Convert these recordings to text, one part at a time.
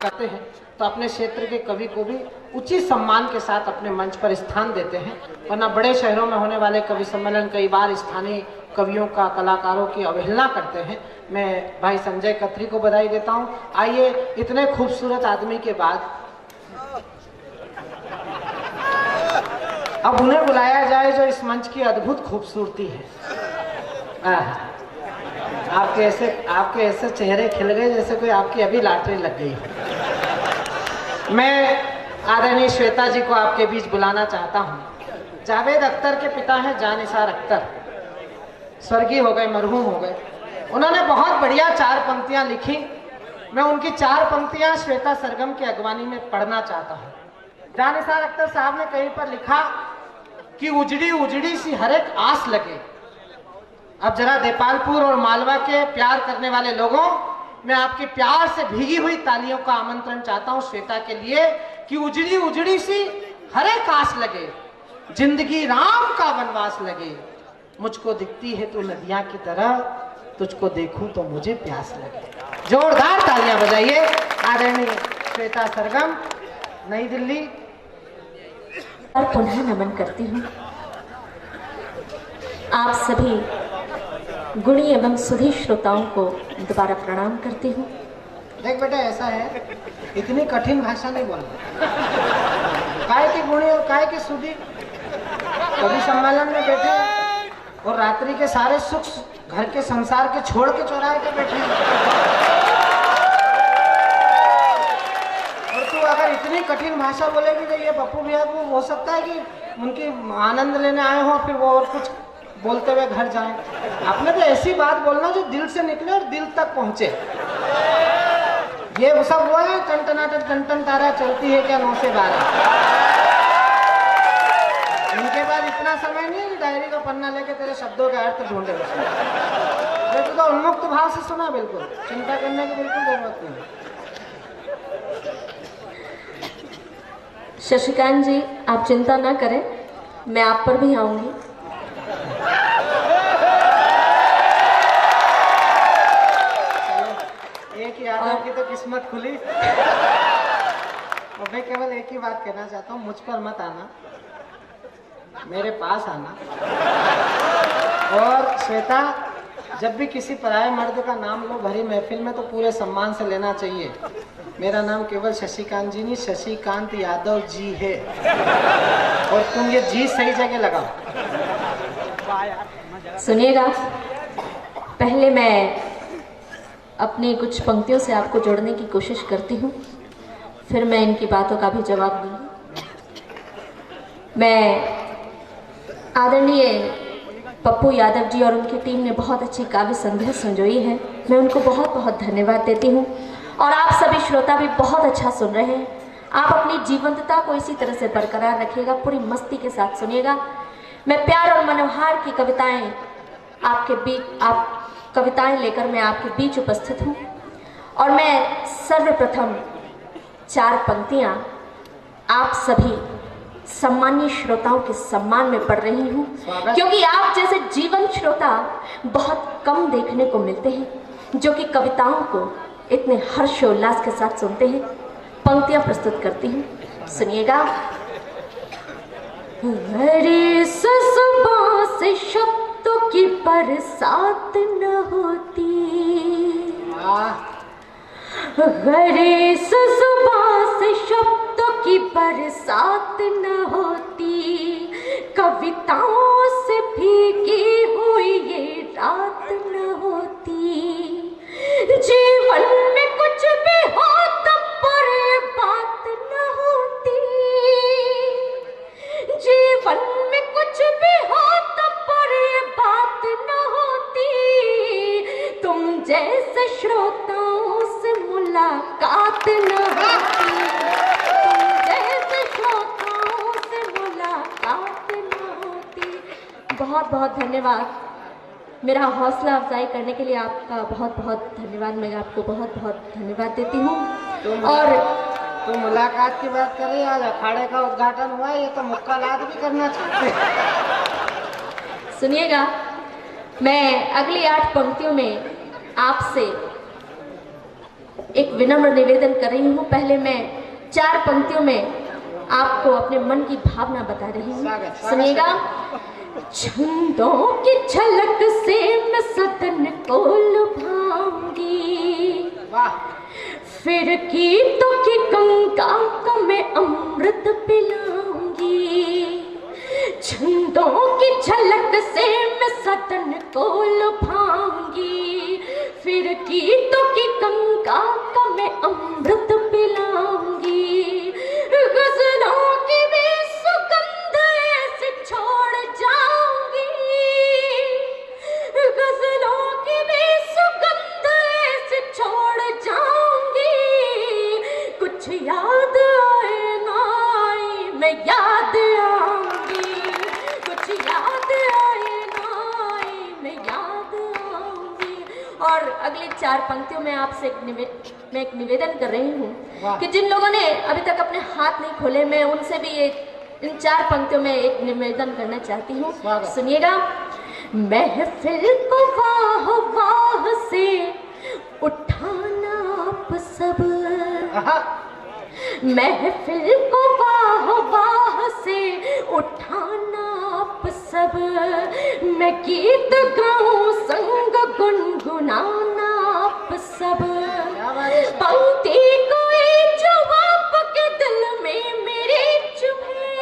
करते हैं तो अपने क्षेत्र के कवि को भी उचित सम्मान के साथ अपने मंच पर स्थान देते हैं। वरना बड़े शहरों में होने वाले कवि सम्मेलन कई बार स्थानीय कवियों का, कलाकारों की अवहेलना करते हैं। मैं भाई संजय खत्री को बधाई देता हूं। आइए, इतने खूबसूरत आदमी के बाद अब उन्हें बुलाया जाए जो इस मंच की अद्भुत खूबसूरती है। आपके ऐसे चेहरे खिल गए जैसे कोई आपकी अभी लॉटरी लग गई हो। मैं आदरणीय श्वेता जी को आपके बीच बुलाना चाहता हूँ। जावेद अख्तर के पिता हैं जानिसार अख्तर, स्वर्गीय हो गए, मरहूम हो गए। उन्होंने बहुत बढ़िया 4 पंक्तियां लिखी। मैं उनकी 4 पंक्तियां श्वेता सरगम की अगवानी में पढ़ना चाहता हूँ। जानिसार अख्तर साहब ने कहीं पर लिखा कि उजड़ी उजड़ी सी हर एक आस लगे। अब जरा देपालपुर और मालवा के प्यार करने वाले लोगों, मैं आपके प्यार से भीगी हुई तालियों का आमंत्रण चाहता हूं श्वेता के लिए कि उजड़ी उजड़ी सी हर एक आस लगे, जिंदगी राम का वनवास लगे। मुझको दिखती है तू नदियां की तरह, तुझको देखूं तो मुझे प्यास लगे। जोरदार तालियां बजाइए आदरणीय श्वेता सरगम, नई दिल्ली। और पुनः नमन करती हूँ आप सभी गुणी एवं सुधी श्रोताओं को दोबारा प्रणाम करती हूँ। देख बेटा, ऐसा है, इतनी कठिन भाषा नहीं बोलना। काय की गुणी और काय की सुधी। कवि सम्मेलन में बैठे और रात्रि के सारे सुख घर के संसार के छोड़ के चौराहे पे बैठे। और तू अगर इतनी कठिन भाषा बोलेगी तो ये पप्पू भैया को हो सकता है कि उनकी आनंद लेने आए हो, फिर वो और कुछ बोलते हुए घर जाएं। आपने तो ऐसी बात बोलना जो दिल से निकले और दिल तक पहुंचे। ये सब वो है टन तारा चलती है क्या 9 से 12। इनके पास इतना समय नहीं है डायरी का पन्ना लेके तेरे शब्दों का अर्थ ढूंढे। तो उन्मुक्त भाव से सुना, बिल्कुल चिंता करने की बिल्कुल जरूरत नहीं। शशिकांत जी, आप चिंता ना करें, मैं आप पर भी आऊंगी। एक ही आदमी की तो किस्मत खुली। और मैं केवल एक ही बात कहना चाहता हूँ, मुझ पर मत आना, मेरे पास आना। और श्वेता, जब भी किसी पराये मर्द का नाम लो भरी महफिल में तो पूरे सम्मान से लेना चाहिए। मेरा नाम केवल शशिकांत जी नहीं, शशिकांत यादव जी है। और तुम ये जी सही जगह लगाओ। सुनिएगा, पहले मैं अपनी कुछ पंक्तियों से आपको जोड़ने की कोशिश करती हूँ, फिर मैं इनकी बातों का भी जवाब दूंगी। मैं आदरणीय पप्पू यादव जी और उनकी टीम ने बहुत अच्छी काव्य संध्या संजोई है, मैं उनको बहुत बहुत धन्यवाद देती हूँ। और आप सभी श्रोता भी बहुत अच्छा सुन रहे हैं। आप अपनी जीवंतता को इसी तरह से बरकरार रखिएगा, पूरी मस्ती के साथ सुनिएगा। मैं प्यार और मनोहार की कविताएं आपके बीच, आप कविताएं लेकर मैं आपके बीच उपस्थित हूँ। और मैं सर्वप्रथम 4 पंक्तियाँ आप सभी सम्मानीय श्रोताओं के सम्मान में पढ़ रही हूँ, क्योंकि आप जैसे जीवन श्रोता बहुत कम देखने को मिलते हैं जो कि कविताओं को इतने हर्षोल्लास के साथ सुनते हैं। पंक्तियाँ प्रस्तुत करती हूँ, सुनिएगा। अरे सुबह से शब्दों की बरसात न होती, अरे सुबह से शब्दों की बरसात न होती, कविताओं से भीगी हुई ये रात न होती। जीवन में कुछ भी हो तब पर ये बात न होती, जीवन में कुछ भी हो तब पर ये बात न होती। तुम जैसे श्रोताओं से मुलाकात न होती, तुम जैसे श्रोताओं से मुलाकात न होती। बहुत बहुत धन्यवाद। मेरा हौसला अफजाई करने के लिए आपका बहुत बहुत धन्यवाद। मैं आपको बहुत बहुत धन्यवाद देती हूँ। और तो मुलाकात की बात कर रही है, आज अखाड़े का उद्घाटन हुआ है, ये तो मुक्कालात भी करना चाहते हैं। सुनिएगा, मैं अगली 8 पंक्तियों में आपसे एक विनम्र निवेदन कर रही हूँ। पहले मैं 4 पंक्तियों में आपको अपने मन की भावना बता रही हूँ, सुनिएगा। छंदों की झलक से मैं सदन को लुभाऊंगी, फिर गीतों की गंगा को मैं अमृत पिलाऊंगी। छंदों की झलक से मैं सदन को लुभाऊंगी, फिर गीतों की गंगा को मैं अमृत पिलाऊंगी। गजलों की भी सुगंध ऐसे छोड़ जाऊंगी, गजलों की भी सुगंध ऐसे छोड़ जाऊंगी। कुछ याद आए ना आए मैं याद आऊंगी, कुछ याद आए ना आए मैं याद आऊंगी। और अगले 4 पंक्तियों में आपसे मैं एक निवेदन कर रही हूँ कि जिन लोगों ने अभी तक अपने हाथ नहीं खोले, मैं उनसे भी इन 4 पंक्तियों में एक निवेदन करना चाहती हूँ, सुनिएगा। महफिल को वाह वाह से उठाना आप सब, महफिल को वाह वाह से उठाना आप सब। मैं गीत गाऊं संग गुनगुनाना आप सब। पंक्ति कोई जो आपके दिल में मेरे चुभे,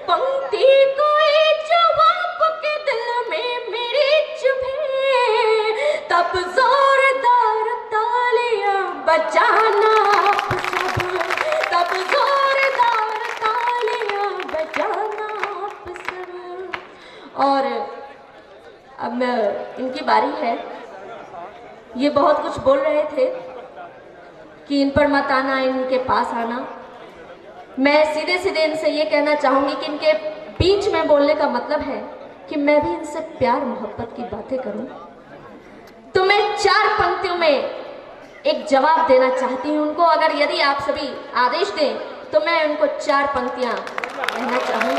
पंक्ति कोई जो आपके दिल में मेरे चुभे, तब जोरदार तालियां बजाना आप सब, तब जोरदार तालियां बजाना आप सब। और अब इनकी बारी है। ये बहुत कुछ बोल रहे थे कि इन पर मत आना, इनके पास आना। मैं सीधे सीधे इनसे ये कहना चाहूँगी कि इनके बीच में बोलने का मतलब है कि मैं भी इनसे प्यार मोहब्बत की बातें करूँ। तो मैं 4 पंक्तियों में एक जवाब देना चाहती हूँ उनको। अगर यदि आप सभी आदेश दें तो मैं उनको 4 पंक्तियाँ कहना चाहूँ।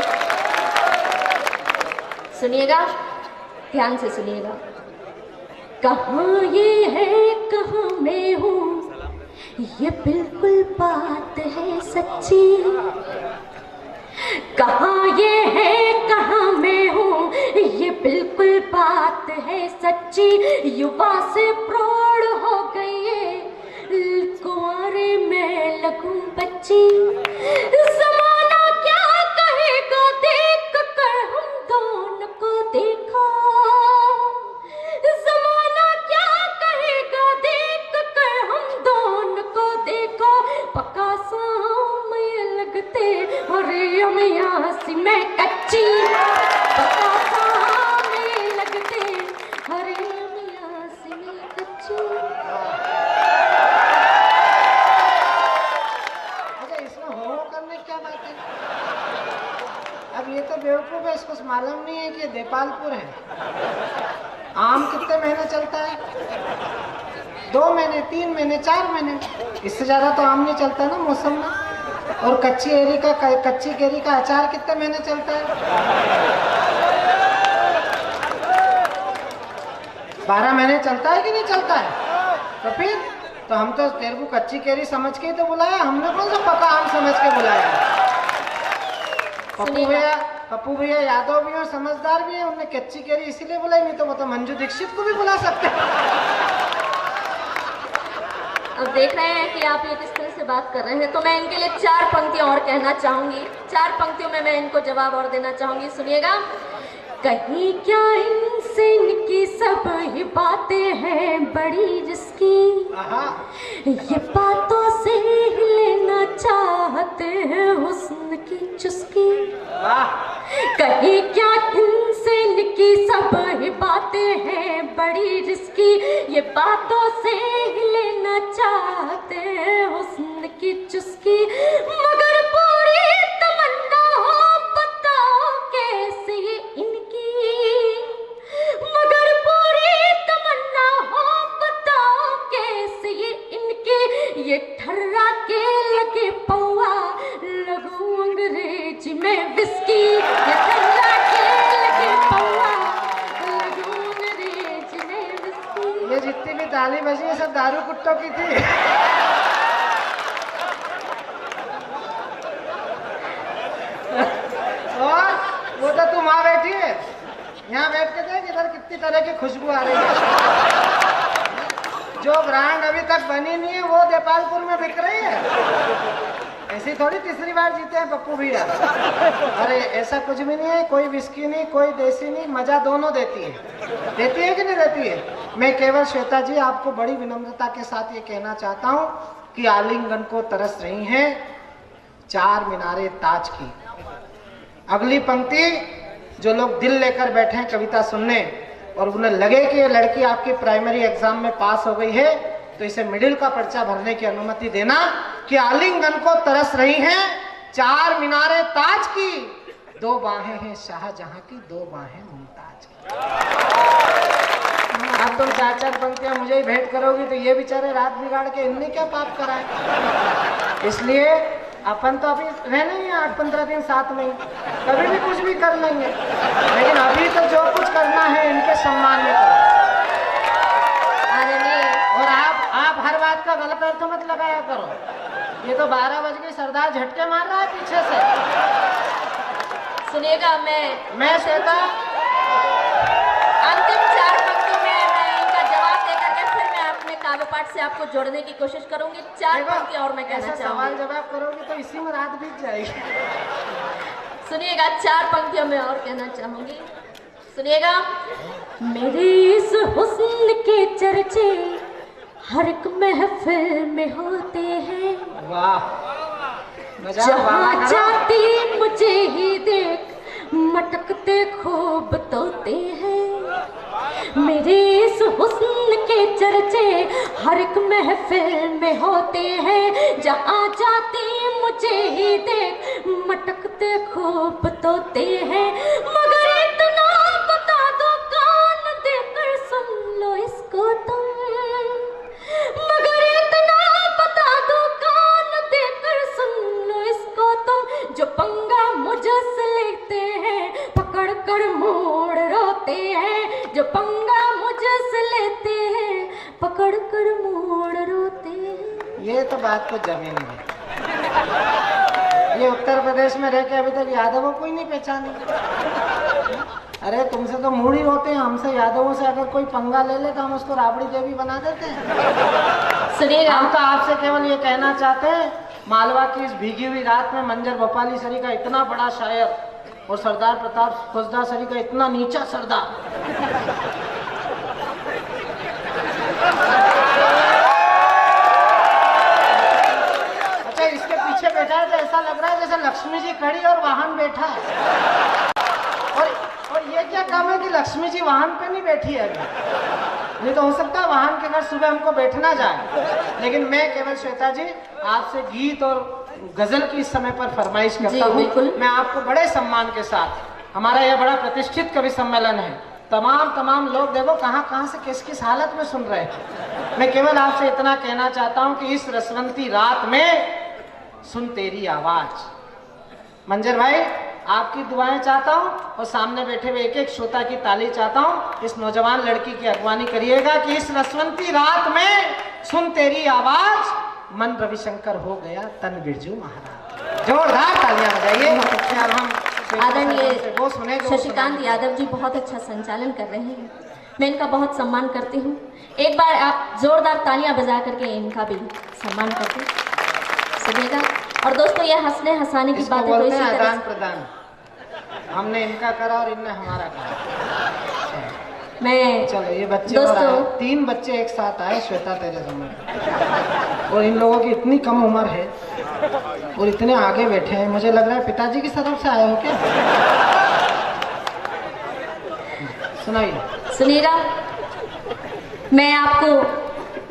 सुनिएगा, ध्यान से सुनिएगा। कहाँ ये है कहाँ मैं हूँ, ये बिल्कुल बात है सच्ची। कहाँ ये है कहाँ मैं हूँ, ये बिल्कुल बात है सच्ची। युवा से प्रौढ़ हो गई है, कुंवारे में लगूं बच्ची। ज़माना क्या कहेगा देख कर हम दोनों को देखो, ज़माना क्या कहेगा देख कर हम दोनों को देखो। पक्का सामने लगते अरे अमिया सी मैं कच्ची, पक्का सामने लगते अरे अमिया सी मैं कच्ची। अच्छा, इसमें हो करने क्या बात है? अब ये तो बेवकूफ है, इसको मालूम नहीं है कि ये देपालपुर है। आम कितने महीने चलता है? 2 महीने, 3 महीने, 4 महीने, इससे ज्यादा तो आम नहीं चलता ना मौसम में। और कच्ची केरी का अचार कितने महीने चलता है? 12 महीने चलता है कि नहीं चलता है? तो फिर तो हम तो तेरे को कच्ची केरी समझ के ही तो बुलाया, हमने कौन सा पका आम समझ के बुलाया? पप्पू भैया यादव भी और समझदार भी है, उन्होंने कच्ची केरी इसीलिए बुलाई, नहीं तो वो तो मंजू दीक्षित को भी बुला सकते हैं। अब देख रहे हैं कि आप ये किस तरह से बात कर रहे हैं, तो मैं इनके लिए 4 पंक्तियां और कहना चाहूंगी। 4 पंक्तियों में मैं इनको जवाब और देना चाहूंगी, सुनिएगा। कहीं क्या इनसे इनकी सब ये बातें हैं बड़ी रिस्की, ये बातों से लेना चाहते हैं हुस्न की चुस्की। कहीं क्या इनसे इनकी सब ये बातें हैं बड़ी रिस्की, ये बातों से लेना चाहते हैं हुस्न की चुस्की। मगर पूरी तमन्ना हो बताओ कैसे ये इनकी, मगर पूरी तमन्ना हो बताओ कैसे ये इनकी। ये ठर्रा के लगे पौआ लगू अंग्रेजी में विस्की, ये ठर्रा के लगे पौआ लगू अंग्रेजी में विस्की। ये जितनी भी ताली बजी है सब दारू कुत्तों की थी। और वो तो तुम वहां बैठी है, यहाँ बैठ के देख इधर कितनी तरह की खुशबू आ रही है। जो ब्रांड अभी तक बनी नहीं है वो देपालपुर में बिक रही है। ऐसी थोड़ी तीसरी बार जीते हैं पप्पू भैया। अरे ऐसा कुछ भी नहीं है, कोई विस्की नहीं, कोई देसी नहीं, मजा दोनों देती है। देती है कि नहीं देती है? मैं केवल श्वेता जी आपको बड़ी विनम्रता के साथ ये कहना चाहता हूँ कि आलिंगन को तरस रही हैं चार मीनारे ताज की। अगली पंक्ति जो लोग दिल लेकर बैठे हैं कविता सुनने और उन्हें लगे कि ये लड़की आपकी प्राइमरी एग्जाम में पास हो गई है तो इसे मिडिल का पर्चा भरने की अनुमति देना कि आलिंगन को तरस रही हैं चार मीनारे ताज की, दो बाहें हैं शाहजहां की, दो बाहें मुमताज की। अब तुम चार चार पंक्तियां मुझे ही भेंट करोगी तो ये बेचारे रात बिगाड़ के इनने क्या पाप कराए। इसलिए अपन तो अभी रहने ही 8-15 दिन साथ में, कभी भी कुछ भी कर लेंगे, लेकिन अभी तो जो कुछ करना है इनके सम्मान में करो। और आप हर बात का गलत अर्थ मत लगाया करो। ये तो 12 बज गई, सरदार झटके मार रहा है पीछे से। सुनिएगा, मैं श्वेता अंतिम 4 पंक्तियों में मैं इनका जवाब देकर के फिर मैं अपने काव्य पाठ से आपको जोड़ने की कोशिश करूंगी। 4 पंक्तियां और मैं कहना चाहूंगी। सवाल जवाब करोगे तो इसी में रात बीत जाएगी। सुनिएगा, 4 पंक्तियों में और कहना चाहूंगी। सुनिएगा, मेरे इस हुस्न के चर्चे हर एक महफिल में होते हैं, वाह जहाँ जाती मुझे ही देख मटकते खूब तोते हैं। मेरे इस हुस्न के चर्चे हर एक महफिल में होते हैं, जहाँ जाती मुझे ही देख मटकते खूब तोते हैं। मगर इतना बता दो कान देकर सुन लो इसको तुम, मगर इतना बता दो कान देकर सुन लो इसको तुम, जो पंगा मुझसे लेते हैं पकड़ कर मोड़ रोते हैं, जो पंगा मुझसे लेते हैं पकड़ कर मोड़ रोते हैं। ये तो बात को जमीन है। ये उत्तर प्रदेश में रह के अभी तक यादवों को ही नहीं पहचाने। अरे तुमसे तो मूड ही होते हैं, हमसे यादवों से अगर कोई पंगा ले ले तो हम उसको राबड़ी देवी बना देते हैं। सुनिएगा, हम तो आपसे केवल ये कहना चाहते हैं, मालवा की इस भीगी हुई रात में मंजर भोपाली सरी का इतना बड़ा शायर और सरदार प्रताप फौजदार सरी का इतना नीचा सरदार, अच्छा इसके पीछे बैठा है तो ऐसा लग रहा है जैसे लक्ष्मी जी खड़ी और वाहन बैठा है। और ये क्या काम है कि लक्ष्मी जी वाहन पे नहीं बैठी है अभी। नहीं तो हो सकता है वाहन के घर सुबह हमको बैठना जाए, लेकिन मैं केवल श्वेता जी आपसे गीत और गजल की इस समय पर फरमाइश करता हूँ। मैं आपको बड़े सम्मान के साथ, हमारा यह बड़ा प्रतिष्ठित कवि सम्मेलन है, तमाम लोग देखो कहाँ से किस हालत में सुन रहे हैं। मैं केवल आपसे इतना कहना चाहता हूँ कि इस रसवंती रात में सुन तेरी आवाज। मंजर भाई आपकी दुआएं चाहता हूँ और सामने बैठे हुए एक एक श्रोता की ताली चाहता हूँ। इस नौजवान लड़की की अगवानी करिएगा कि इस रसवंती रात में सुन तेरी आवाज, मन रविशंकर हो गया तन बिरजू महाराज। जोरदार तालियां बजाइए। अब हम आदरणीय शशिकांत यादव जी बहुत अच्छा संचालन कर रहे हैं, मैं इनका बहुत सम्मान करती हूँ। एक बार आप जोरदार तालियां बजा करके इनका भी सम्मान करते सुनिएगा। और दोस्तों, ये हंसने हंसाने की बातें तो इसी तरह आदान प्रदान, हमने इनका करा और इनने हमारा करा। मैं चलो ये बच्चे दोस्तों 3 बच्चे एक साथ आए श्वेता तेरे समय, और इन लोगों की इतनी कम उम्र है और इतने आगे बैठे हैं, मुझे लग रहा है पिताजी की तरफ से आए हो क्या। सुनाइए। सुनिएगा, मैं आपको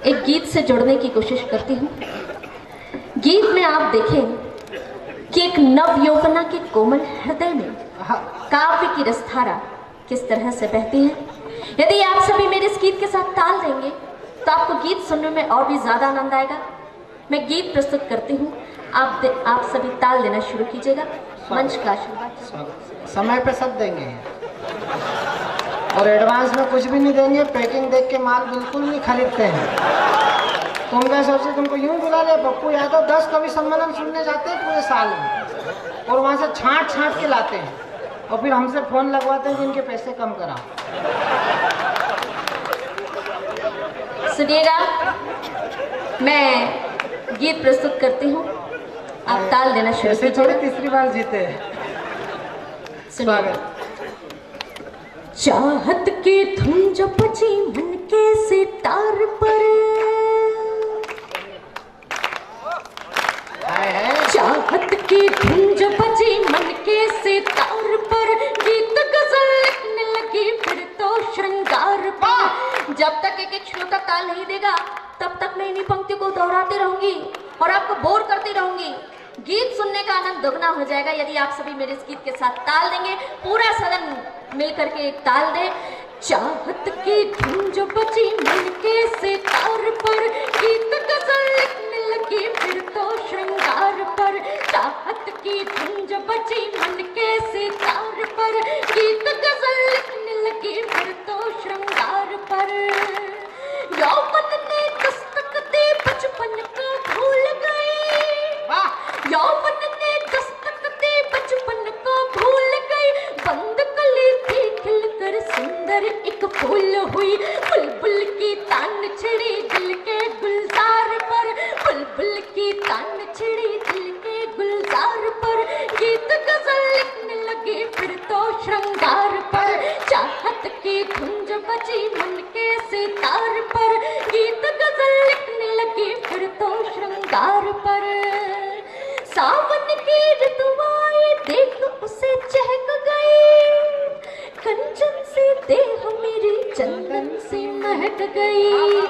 एक गीत से जोड़ने की कोशिश करती हूँ। गीत में आप देखें कि एक नव यौवना के कोमल हृदय में काव्य की रसधारा किस तरह से बहती है। यदि आप सभी मेरे इस गीत के साथ ताल देंगे तो आपको गीत सुनने में और भी ज्यादा आनंद आएगा। मैं गीत प्रस्तुत करती हूँ, आप सभी ताल देना शुरू कीजिएगा। मंच का आशीर्वाद। समय पे सब देंगे। और एडवांस में कुछ भी नहीं देंगे, पैकिंग देख के माल बिल्कुल नहीं खरीदते हैं। तुम क्या सोचते, तुमको यूं बुला ले पप्पू यादव 10 कवि सम्मेलन सुनने जाते हैं पूरे साल में, और वहां से छांट छांट के लाते हैं और फिर हमसे फोन लगवाते हैं कि इनके पैसे कम कराओ। सुनिएगा, मैं गीत प्रस्तुत करती हूँ, आप ताल देना शुरू ऐसे कीजिए। थोड़ी तीसरी बार जीते हैं। सुनिएगा। चाहत की धुन जो बजी मन के सितार पर, चाहत की धुन जो बजी मन के सितार पर, गीत गजल लिखने लगी फिर तो श्रृंगार पर। जब तक एक श्रोता ताल नहीं देगा तब तक मैं इन्हीं पंक्तियों को दोहराती रहूंगी और आपको बोर करती रहूंगी। गीत सुनने का आनंद दोगुना हो जाएगा यदि आप सभी मेरे इस गीत के साथ ताल देंगे। पूरा सदन मिलकर के एक ताल दे। चाहत की धुन जो बजी मन के सितार पर, गीत गजल लिखने लगी फिर तो श्रृंगार पर। चाहत की धुन जो बजी मन के सितार पर, गीत गजल लिखने लगी फिर तो श्रृंगार पर। यौवन ने दस्तक दी बचपन को भूल गई, यौवन ने दस्तक दी बचपन को भूल गई। बंद कली थी खिलकर सुंदर एक फूल हुई, बुलबुल की तान छिड़ी दिल के गुलजार पर, बुलबुल की तान छिड़ी दिल के गुलजार पर। गीत गजल लिखने लगी फिर तो श्रृंगार पर। चाहत की धुन जो बजी मन के सितार पर, गीत गजल लिखने लगी फिर तो श्रृंगार पर। सावन की ऋतु आई देख उसे चहक गई, कंचन से देह मेरी चंदन से महक गई।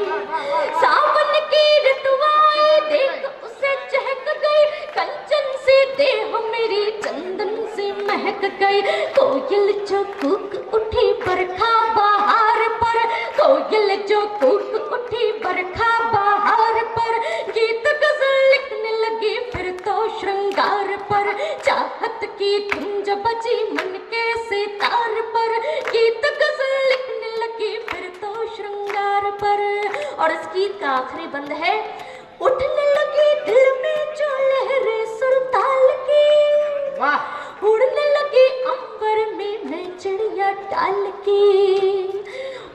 सावन की ऋतु आई देख उसे चहक गई, कंचन से देह मेरी चंदन से महक गई। कोयल जो कूक उठी बरखा बहार पर, कोयल जो कूक उठी बरखा बहार पर। गीत गजल लिखने लगी फिर तो श्रृंगार पर। चाहत की धुन जो बजी मन के सितार पर, गीत गजल लिखने लगी फिर तो श्रृंगार पर। और इस गीत का आखिरी बंद है। उठने लगी दिल में जो लहरें सुरताल की, उड़ने लगी अंबर में मैं चिड़िया डाल की।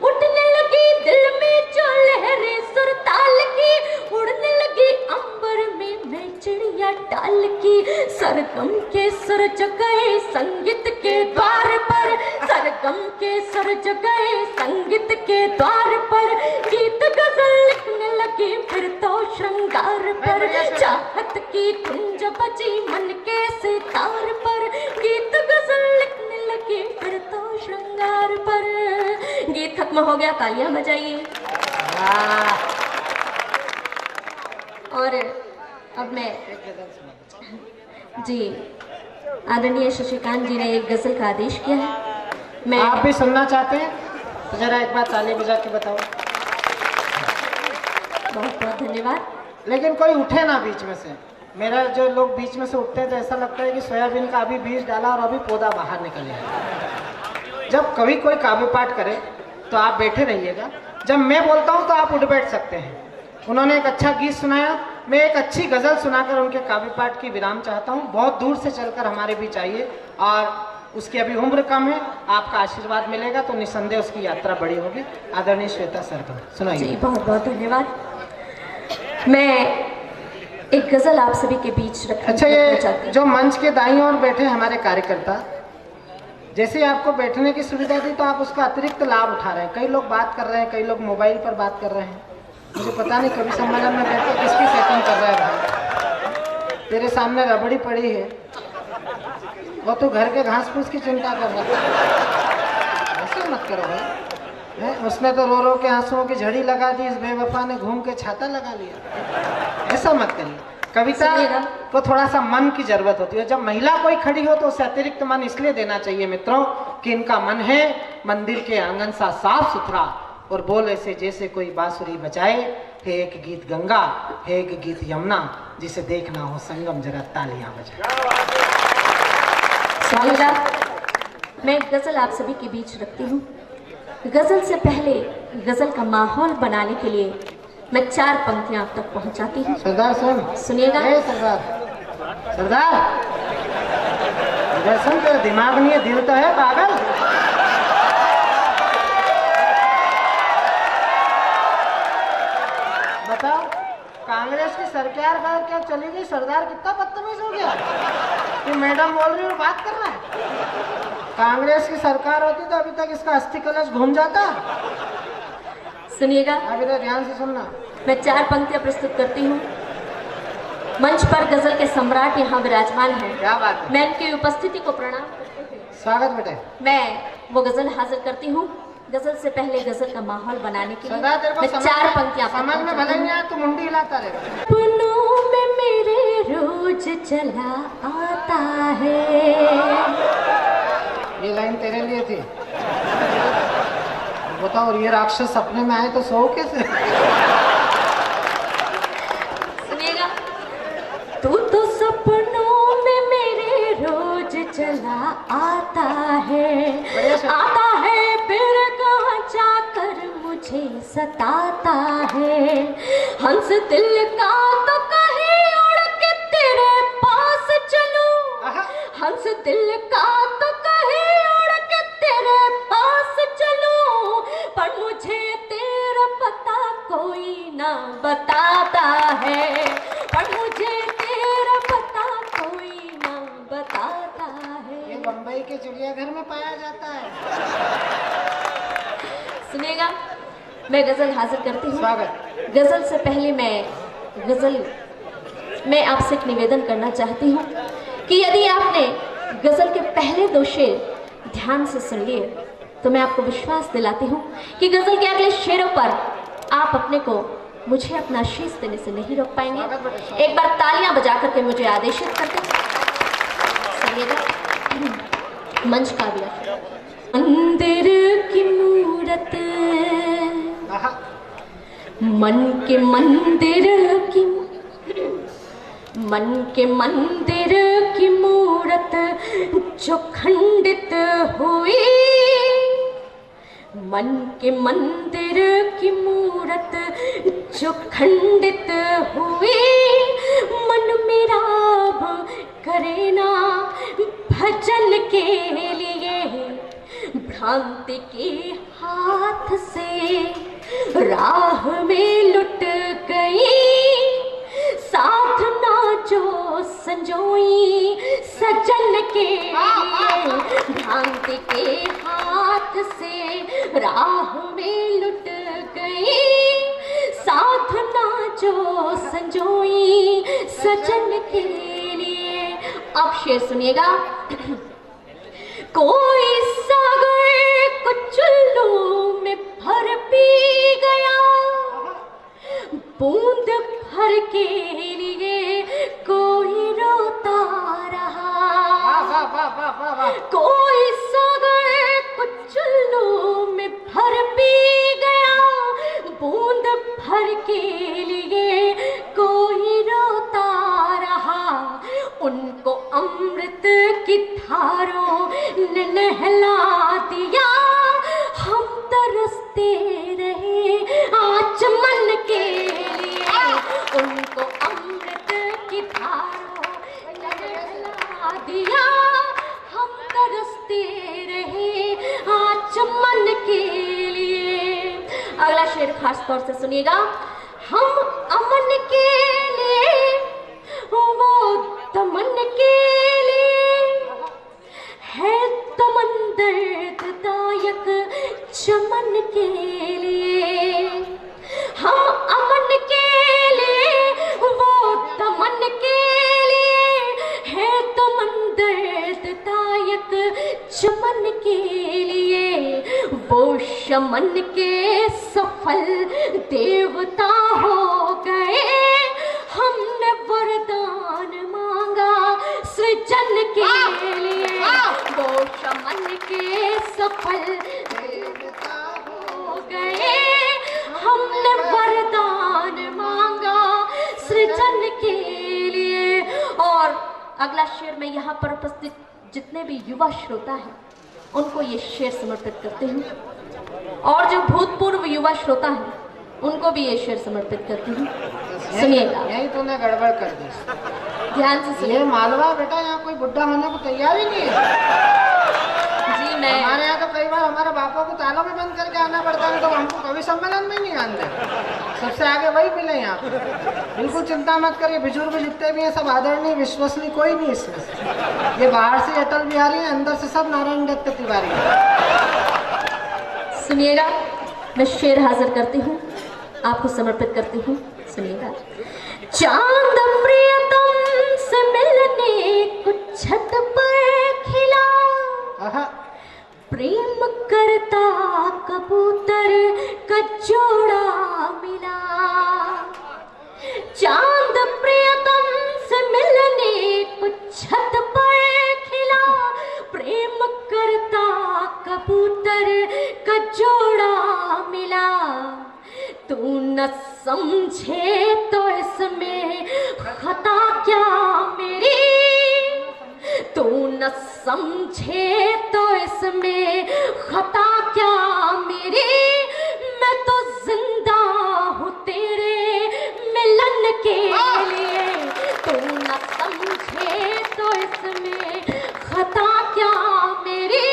उठने लगी दिल में जो लहरें सुरताल की, उड़ने लगी अंबर में मैं चिड़िया डाल की। सरगम के सुर जगाए संगीत के द्वार पर, सरगम के सुर जगाए संगीत के द्वार पर। गीत गजल लिखने लगी फिर तो श्रृंगार पर। चाहत की धुन जो बजी मन के सितार पर, गीत गजल लिखने लगी फिर तो श्रृंगार पर। गीत खत्म हो गया, तालियां बजाइए। और अब मैं जी आदरणीय शशिकांत जी ने एक गजल का आदेश किया है, मैं आप भी सुनना चाहते हैं तो जरा एक बार ताली बजा के बताओ। बहुत बहुत धन्यवाद। लेकिन कोई उठे ना बीच में से। मेरा जो लोग बीच में से उठते हैं तो ऐसा लगता है कि सोयाबीन का अभी बीज डाला और अभी पौधा बाहर निकल जाए। जब कभी कोई काव्य पाठ करे तो आप बैठे रहिएगा, जब मैं बोलता हूँ तो आप उठ बैठ सकते हैं। उन्होंने एक अच्छा गीत सुनाया, मैं एक अच्छी गजल सुनाकर उनके काव्य पाठ की विराम चाहता हूँ। बहुत दूर से चलकर हमारे बीच आइए और उसकी अभी उम्र कम है, आपका आशीर्वाद मिलेगा तो निसंदेह उसकी यात्रा बड़ी होगी। आदरणीय श्वेता सर को सुनाइए। बहुत बहुत धन्यवाद। मैं एक गजल आप सभी के बीच रखना अच्छा, ये जो मंच के दाईं ओर बैठे हमारे कार्यकर्ता, जैसे ही आपको बैठने की सुविधा दी तो आप उसका अतिरिक्त लाभ उठा रहे हैं। कई लोग बात कर रहे हैं, कई लोग मोबाइल पर बात कर रहे हैं। मुझे पता नहीं कभी सम्मेलन में बैठ के किसकी सेटिंग कर रहा है भाई। तेरे सामने रबड़ी पड़ी है, वो तो घर के घास फूस की चिंता कर रहा है। ऐसे मत करो भाई। उसने तो रो रो के आंसुओं की झड़ी लगा दी, इस बेवफा ने घूम के छाता लगा लिया। ऐसा मत करिए। कविता को थोड़ा सा मन की जरूरत होती है। जब महिला कोई खड़ी हो तो उसे अतिरिक्त मन इसलिए देना चाहिए मित्रों कि इनका मन है मंदिर के आंगन सा साफ सुथरा, और बोल ऐसे जैसे कोई बांसुरी बजाए। है एक गीत गंगा, है एक गीत यमुना, जिसे देखना हो संगम जरा तालियां बजाए। मैं एक गजल आप सभी के बीच रखती हूँ। गजल से पहले गजल का माहौल बनाने के लिए मैं 4 पंक्तियां आप तक पहुंचाती हूँ। सरदार साहब सुनिएगा। सरदार सरदार सुन, तेरा दिमाग नहीं है, दिल तो है पागल। बताओ, कांग्रेस की सरकार का क्या चली गई, सरदार कितना बदतमीज हो गया कि मैडम बोल रही और बात कर रहा है। कांग्रेस की सरकार होती तो अभी तक इसका अस्थि कलश घूम जाता। सुनिएगा, अभी तो ध्यान से सुनना। मैं 4 पंक्तियां प्रस्तुत करती हूँ। मंच पर गजल के सम्राट यहाँ विराजमान हैं। क्या बात है। मैं उनकी उपस्थिति को प्रणाम करती हूँ। स्वागत बेटे। मैं वो गजल हाजिर करती हूँ। गजल से पहले गजल का माहौल बनाने के लिए मैं 4 पंक्तियां समझ में भले नहीं आया तो मुंडी हिलाता रहेगा। सपनों में मेरे रोज चला आता है। ये लाइन तेरे लिए थी। बताओ, ये राक्षस सपने में आए तो सो कैसे? सुनिएगा। तू तो सपनों में मेरे रोज चला आता है, आता है फिर कहाँ जाकर मुझे सताता है। हंस दिल का तो कहीं उड़ के तेरे पास चलूं, हंस दिल का तो कहीं उड़ के तेरे पास चलूं, पर मुझे तेरा पता कोई ना बताता है, पर मुझे तेरा पता कोई ना बताता है। ये बम्बई के चिड़ियाघर में पाया जाता है। सुनिएगा, मैं गजल हाजिर करती हूँ। स्वागत। गजल से पहले मैं आपसे एक निवेदन करना चाहती हूँ कि यदि आपने गजल के पहले 2 शेर ध्यान से सुन लिए तो मैं आपको विश्वास दिलाती हूँ कि गजल के अगले शेरों पर आप अपने को मुझे अपना शीश देने से नहीं रोक पाएंगे। एक बार तालियां बजा करके मुझे आदेशित करते सुनिएगा। मंच का भी मंदिर की मूरत, मन के मंदिर की मूरत जो खंडित हुई, मन के मंदिर की मूरत जो खंडित हुई, मन मेरा अब करे ना भजन के लिए, भ्रांति के हाथ से राह में लुट गई, साथ ना जो संजोई सजन के लिए, भ्रांति के हाथ से राह में लुट गई, साथ ना जो संजोई सजन के लिए। अब शेर सुनिएगा। कोई सागर को चुल्लू में भर पी गया, बूंद भर के लिए कोई रोता रहा, कोई सागर को चुल्लू में भर पी गया, बूंद भर के लिए कोई रोता रहा, उनको अमृत की धारों ने नहला दिया, हम तरसते रहे आचमन के लिए, उनको अमृत की धारों ने नहला दिया, हम तरसते रहे आचमन के लिए। अगला शेर खास तौर से सुनिएगा। हम अमन के लिए, वो दमन के लिए है, दमन दर्ददायक चमन के लिए, हम अमन के लिए, वो दमन के लिए है, दमन दर्ददायक चमन के लिए, वो शमन के सफल देवता हो गए, हमने वरदान मांगा सृजन के लिए, वो शमन के सफल देवता हो गए, हमने वरदान मांगा सृजन के लिए। और अगला शेर में यहाँ पर उपस्थित जितने भी युवा श्रोता हैं उनको ये शेर समर्पित करती हूँ। और जो भूतपूर्व युवा श्रोता हैं उनको भी ये शेर समर्पित करती हूँ। सुनिएगा। यही तूने गड़बड़ कर दी। ध्यान से सुनिए। ये मालवा बेटा यहाँ कोई बुढ़ा होने को तैयार ही नहीं है। जी मैं हमारे यहाँ तो कई बार हमारे बापों को तालों में बंद करके आना पड़ता है, तो हमको कवि सम्मेलन में नहीं आते। सबसे आगे वही मिले यहाँ पे। बिल्कुल चिंता मत करिए, बुजुर्ग जितने भी हैं सब आदरणीय विश्वसनीय, कोई नहीं इसमें से। ये बाहर से अटल बिहारी है, अंदर से सब नारायण दत्त तिवारी है। सुनिएगा, मैं शेर हाजिर करती हूँ, आपको समर्पित करती हूँ। सुनिएगा। चांद प्रियतम से मिलने कुछ छत पर खिला, प्रेम करता कबूतर का जोड़ा मिला। चांद प्रियतम से मिलने कुछ छत पर खिला, प्रेम करता कबूतर का जोड़ा मिला। तू न समझे तो इसमें खता क्या मेरी, तू न समझे तो इसमें खता क्या मेरी। मैं तो जिंदा हूँ तेरे मिलन के लिए, तू न समझे तो इसमें खता क्या मेरी।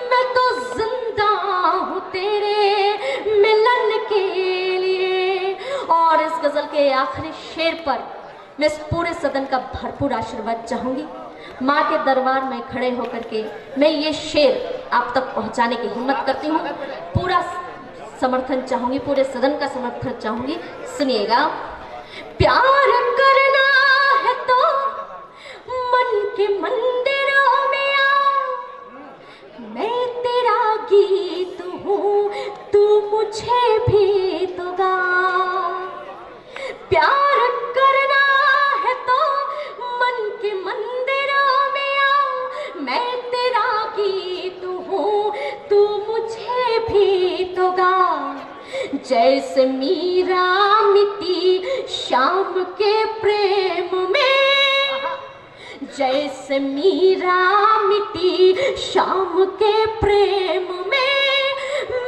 मैं तो जिंदा हूँ तेरे मिलन के लिए। और इस गजल के आखिरी शेर पर मैं इस पूरे सदन का भरपूर आशीर्वाद चाहूंगी। माँ के दरबार में खड़े होकर के मैं ये शेर आप तक पहुंचाने की हिम्मत करती हूँ। पूरा समर्थन चाहूंगी, पूरे सदन का समर्थन चाहूंगी। सुनिएगा। प्यार करना है तो मन के मंदिरों में आ, मैं तेरा गीत हूँ तू मुझे भी तो गा। प्यार करना है तो मन के मंदिरों में आ, मैं तेरा गीत हूँ तू मुझे भी तो गा। जैसे मीरा मिटी शाम के प्रेम में, जैसे मीरा मिटी शाम के प्रेम में,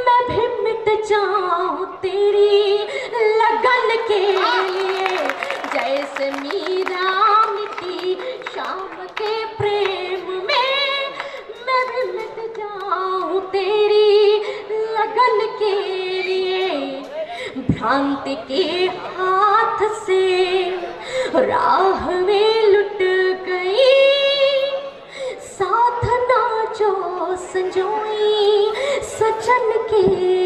मैं भी मिट जाऊं तेरी लगन के लिए। जैसे मीरा मिटी शाम के प्रेम में, मैं भी मिट जाऊं तेरी लगन के लिए। भ्रांति के हाथ से राह में लुट गई, साधना जो संजोई सजन के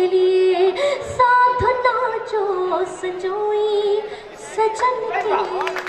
लिए, साधना जो संजोई सजन के लिए।